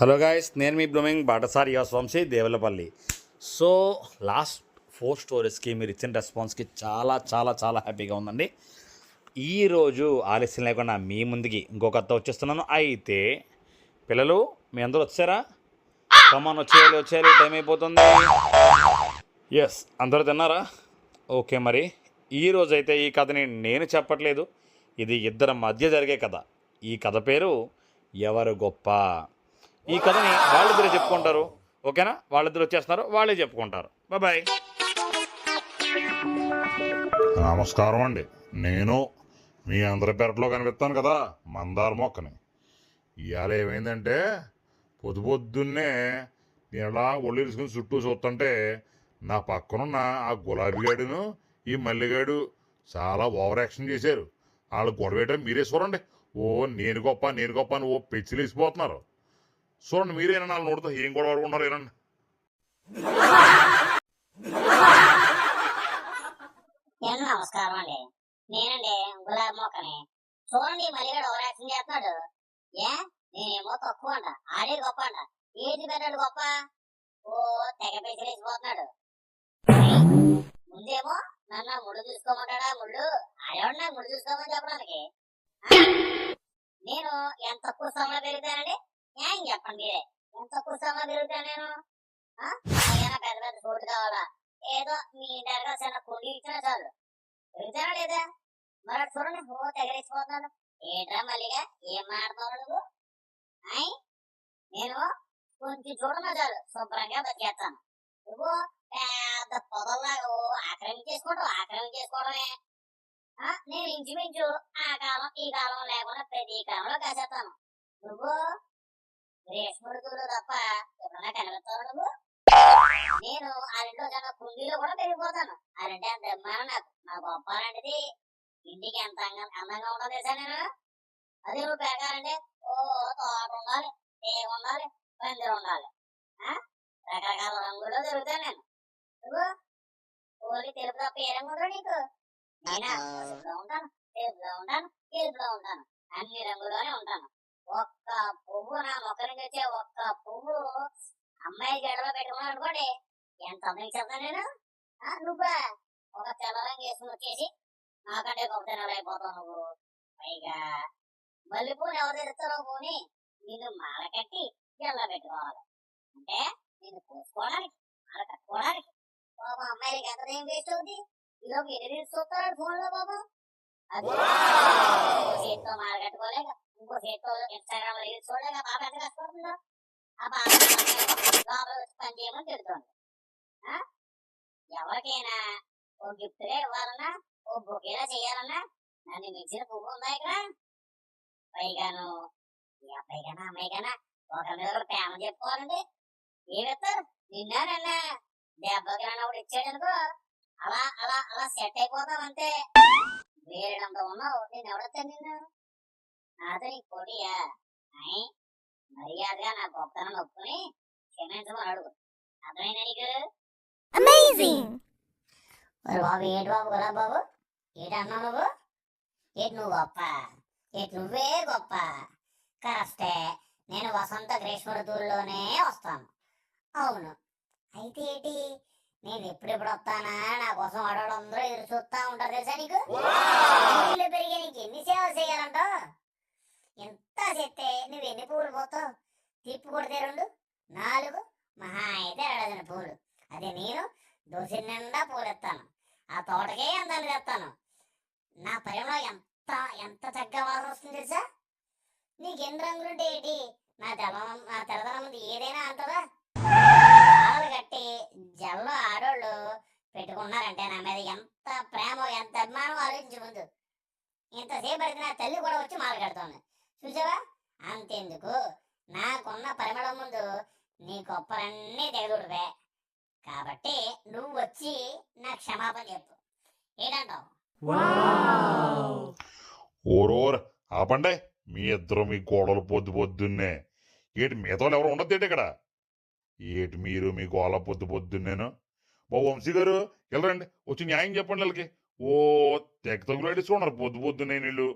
Hello guys, నేను మీ blooming బాటసారి యువస్ Vamsi Devulapalli. So last 4 స్టోరీస్కి మీరు ఇచ్చిన రెస్పాన్స్కి చాలా చాలా చాలా హ్యాపీగా ఉందండి. ఈరోజు ఆలస్యం లేకుండా మీ ముందుకి ఇంకో కథ వచ్చేస్తున్నాను. అయితే పిల్లలు మీ అందరూ వచ్చారా? కమాన్, వచ్చేయాలి, టైం అయిపోతుంది. ఎస్, అందరూ తిన్నారా? ఓకే, మరి ఈరోజు అయితే ఈ కథని నేను చెప్పట్లేదు, ఇది ఇద్దరి మధ్య జరిగే కథ. ఈ కథ పేరు ఎవరు గొప్ప. ఈ కథని వాళ్ళిద్దరే చెప్పుకుంటారు. ఓకేనా? వాళ్ళిద్దరు వచ్చేస్తున్నారు, వాళ్ళే చెప్పుకుంటారు. బాయ్. నమస్కారం అండి. నేను మీ అందరి పెరట్లో కనిపిస్తాను కదా, మందార మొక్కని. ఇవాళ ఏమైందంటే పొద్దున్నే నేను ఇలా ఒళ్ళు తీసుకుని చుట్టూ చూస్తుంటే నా పక్కనున్న ఆ గులాబీగాడును ఈ మల్లిగాడు చాలా ఓవర్ యాక్షన్ చేశారు. వాళ్ళు గొడవేయటం మీరే చూడండి. నేను గొప్ప అని పెచ్చిలేసిపోతున్నారు. చూడండి మీరేనా నాలుగు నోడుతో ఏం గొడవ పడుకుంటారు ఏనండి. నమస్కారం అండి. నేనండి గులాబీ మొక్కని. చూడండి మల్లిగాడు ఓవర్ యాక్షన్ చేస్తున్నాడు. నేనేమో తక్కువ అంట, ఆడే గొప్ప అంట. ఏది పెట్టాడు గొప్ప? తెగ పెసిలేసిపోతున్నాడు. ముందేమో నన్ను ముళ్ళు చూసుకోమంటాడా? ముళ్ళు ఆడేవాడు నాకు ముళ్ళు చూసుకోమని చెప్పడానికి. నేను ఎంత తక్కువ సమయంలో పెరుగుతానండి? ఏం చెప్పండి మీరే, ఎంత తక్కువ సమయంలో పెరుగుతాను నేను? పెద్ద పెద్ద చోటు కావాలా? ఏదో మీ ఇంటి దగ్గర చిన్న కుండీ ఇచ్చినా చాలు పెరుగుతానా లేదా? మరి చూడండి, తెగరేసిపోతున్నాడు. ఏంట్రా మల్లిగా, ఏం మాట్లాడుతున్నావు నువ్వు? నేను కొంచెం చూడన్నా చాలు శుభ్రంగా బతికేస్తాను. నువ్వు పెద్ద పొదల్లాగా ఆక్రమించేసుకోవడమే. నేను ఇంచుమించు ఆ కాలం ఈ కాలం లేకుండా ప్రతి కాలంలో కాసేస్తాను. నువ్వు గ్రీష్ముడుతులు తప్ప ఎప్పుడన్నా కనిపిస్తావు నువ్వు? నేను ఆ రెండో చిన్న కుండీలో కూడా పెరిగిపోతాను. ఆ రెండే అంత అభిమానం నాకు. నా గొప్ప లాంటిది ఇంటికి ఎంత అందంగా ఉండదు తెలుసా నేను? అది నువ్వు పెరగాలంటే తోట ఉండాలి, తేగ ఉండాలి, పందిరి ఉండాలి. రకరకాల రంగుల్లో తిరుగుతాను నేను. నువ్వు ఓన్లీ తెలుపు తప్ప ఏ రంగు ఉండదు నీకు? నేనా పసుపులో ఉంటాను, తెలుపులో ఉంటాను, ఎరుపులో ఉంటాను, అన్ని రంగుల్లోనే ఉంటాను. ఒక్క పువ్వు, నా మొక్క నుంచి వచ్చే ఒక్క పువ్వు అమ్మాయి జడలో పెట్టుకున్నాను అనుకోండి, ఎంత అందం చెప్తాను నేను. నువ్వా ఒక తెల్ల రంగు వేసుకుని వచ్చేసి నాకంటే గొప్ప అయిపోతావు నువ్వు. పైగా మల్లెపూని ఎవరు తెరుస్తారో పోని నిన్ను మాల కట్టి జడలో పెట్టుకోవాలి. అంటే నిన్ను కోసుకోవడానికి, మాల కట్టుకోవడానికి. బాబా, అమ్మాయిలకి ఎంత ఏం వేస్ట్ అవుతుంది? ఈలోపు ఎన్ని రీల్స్ చూస్తాడు ఫోన్ లో బాబు. అది చేతితో మాల కట్టుకోలేక, ఇంకో చేతితో ఇన్స్టాగ్రామ్ లో రీల్స్ చూడలేక బాబా ఎంత కష్టపడుతుందో. ఆ బాబా పని చేయమని తిడుతోంది. ఎవరికైనా ఓ గిఫ్ట్ గా ఇవ్వాలన్నా, ఓ బొకేలా చేయాలన్నా నన్ను మించిన పువ్వు ఉందా ఇక్కడ? పైగాను ఈ అబ్బాయికైనా అమ్మాయికైనా ఒకరి మీద ఒకరు ప్రేమ చెప్పుకోవాలంటే ఏమిస్తారు? నిన్న దెబ్బకి ఒకటి ఇచ్చాడు అనుకో, అలా అలా అలా సెట్ అయిపోతాం అంతే. వేరేడంత ఉన్నావు, నేను ఎవడొచ్చాను నిన్ను? నాతో నీకు పోటీయా? మర్యాదగా నా గొప్పతనం ఒప్పుకుని క్షమించమని అడుగు. అర్థమైందా నీకు? బాబు, ఏంటి బాబు గులాబ్ బాబు, ఏంటి అన్నావు నువ్వు? ఏంటి నువ్వు గొప్ప? ఏంటి నువ్వే గొప్ప? కరెక్టే, నేను వసంత గ్రీష్మ ఋతువుల్లోనే వస్తాను. అవును, అయితే ఏంటి? నేను ఎప్పుడెప్పుడు వస్తానా నా కోసం ఆడవాళ్ళందరూ ఎదురు చూస్తా ఉంటారు తెలుసా నీకు? పెరిగే నీకు ఎన్ని సేవలు చేయాలంట? ఎంత చేస్తే నువ్వు ఎన్ని పువ్వులు పోతావు? తిప్పి కొడితే 2, 4, మహా అయితే 2 పువ్వులు. అదే నేను దోసి నిండా పూలు ఎత్తాను. ఆ తోటకే అందాన్ని తెస్తాను. నా పరిమళ ఎంత ఎంత చక్కగా వాసన వస్తుంది తెలుసా? నీకు ఎన్ని రంగులుంటే ఏంటి? నా తెల్లదనం ముందు ఏదైనా అంటదా? పాలు కట్టి జల్లో ఆడోళ్ళు పెట్టుకున్నారంటే నా మీద ఎంత ప్రేమ, ఎంత అభిమానం ఆలోచించే ముందు. ఇంతసేపు పడితే నా తల్లి కూడా వచ్చి మాల కడుతోంది చూసావా? అంతెందుకు, నాకున్న పరిమళం ముందు నీ గొప్పలన్నీ తెగదుడిపే. కాబట్టి నువ్వు వచ్చి నా క్షమాపణ చెప్పు. ఏంటంటావు? ఆపండి మీ ఇద్దరు, మీ గోడలు పొద్దున్నే. ఏటి మిగతా ఎవరు ఉండద్దు ఇక్కడ? ఏటి మీరు మీ గోళ పొద్దున్నేను? బాబు వంశీ గారు వెళ్ళరండి, వచ్చి న్యాయం చెప్పండి వాళ్ళకి. తెగ తగులాడిస్తున్నారు పొద్దున్నే నీళ్ళు.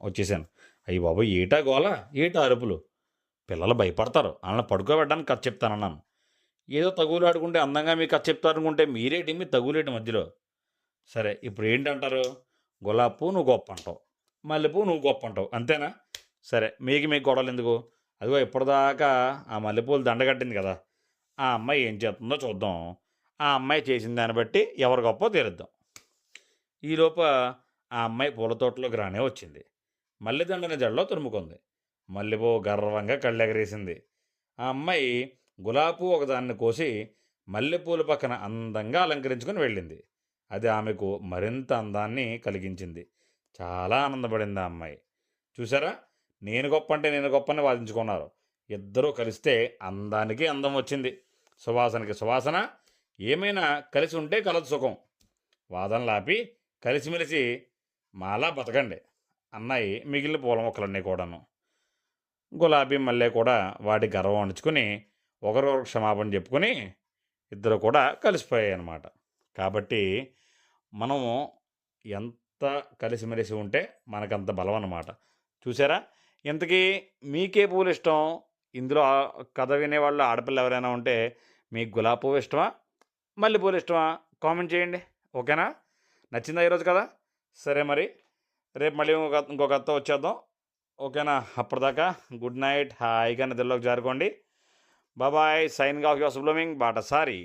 వచ్చేసాను. అయ్యి బాబు ఏటా గోల ఏటా అరుపులు, పిల్లలు భయపడతారు, వాళ్ళని పడుకోబెట్టడానికి కథ చెప్తానన్నాను. ఏదో తగులు ఆడుకుంటే అందంగా మీకు కథ చెప్తారనుకుంటే మీరేటి మీ తగులేటి మధ్యలో. సరే ఇప్పుడు ఏంటంటారు, గులాబీ పువ్వు నువ్వు గొప్ప అంటావు, మల్లెపువ్వు నువ్వు గొప్ప అంటావు, అంతేనా? సరే మీకు గొడవలు ఎందుకు? అదిగో ఇప్పటిదాకా ఆ మల్లెపూలు దండగట్టింది కదా, ఆ అమ్మాయి ఏం చేస్తుందో చూద్దాం. ఆ అమ్మాయి చేసిన దాన్ని బట్టి ఎవరు గొప్ప తీరుద్దాం. ఈలోపు ఆ అమ్మాయి పూల తోటలోకి రానే వచ్చింది. మల్లెదండని జడలో తురుముకుంది. మల్లెపువ్వు గర్వంగా కళ్ళెగరేసింది. ఆ అమ్మాయి గులాబీ ఒకదాన్ని కోసి మల్లెపూల పక్కన అందంగా అలంకరించుకొని వెళ్ళింది. అది ఆమెకు మరింత అందాన్ని కలిగించింది. చాలా ఆనందపడింది ఆ అమ్మాయి. చూసారా, నేను గొప్ప అంటే నేను గొప్ప అని వాదించుకున్నారు. ఇద్దరూ కలిస్తే అందానికి అందం వచ్చింది, సువాసనకి సువాసన. ఏమైనా కలిసి ఉంటే కలదు సుఖం. వాదనలాపి కలిసిమెలిసి మాలా బతకండి అన్నాయి మిగిలిన పూల మొక్కలన్నీ కూడాను. గులాబీ మల్లె కూడా వాటి గర్వం అణుచుకుని ఒకరొకరు క్షమాపణ చెప్పుకొని ఇద్దరు కూడా కలిసిపోయాయి అన్నమాట. కాబట్టి మనము ఎంత కలిసిమెలిసి ఉంటే మనకంత బలం అన్నమాట. చూసారా, ఇంతకీ మీకే పూలు ఇష్టం? ఇందులో కథ వినేవాళ్ళు ఆడపిల్ల ఎవరైనా ఉంటే మీకు గులాబీ పువ్వు ఇష్టమా, మల్లెపూలు ఇష్టమా? కామెంట్ చేయండి. ఓకేనా? నచ్చిందా ఈరోజు కదా? సరే మరి రేపు మళ్ళీ ఇంకో కథతో వచ్చేద్దాం. ఓకేనా? అప్పటిదాకా గుడ్ నైట్, హాయిగా నిద్రలోకి జారుకోండి. బాబాయ్, sign of your blooming Batasari.